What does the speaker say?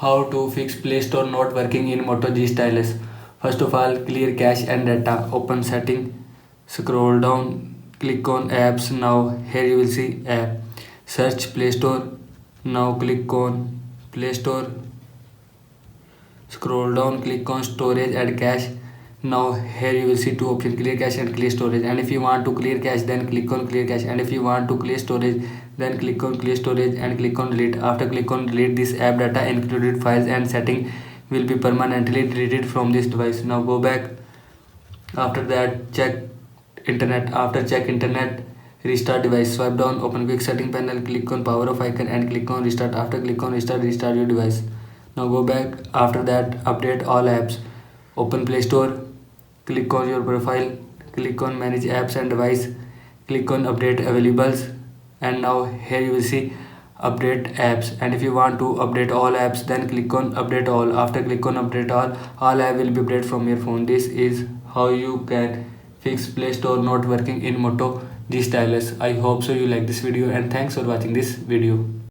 How to fix Play Store not working in Moto G Stylus. First of all, clear cache and data. Open setting, scroll down, click on apps. Now here you will see app. Search Play Store. Now click on Play Store. Scroll down, click on storage and cache. Now here you will see two options, clear cache and clear storage. And if you want to clear cache, then click on clear cache. And if you want to clear storage, then click on clear storage and click on delete. After click on delete, this app data included files and setting will be permanently deleted from this device. Now go back. After that, check internet. After check internet, restart device. Swipe down, open quick setting panel, click on power off icon and click on restart. After click on restart, restart your device. Now go back. After that, update all apps. Open Play Store, click on your profile, click on manage apps and device, click on update availables, and now here you will see update apps. And if you want to update all apps, then click on update all. After click on update all app will be updated from your phone. This is how you can fix Play Store not working in Moto G Stylus. I hope so you like this video, and thanks for watching this video.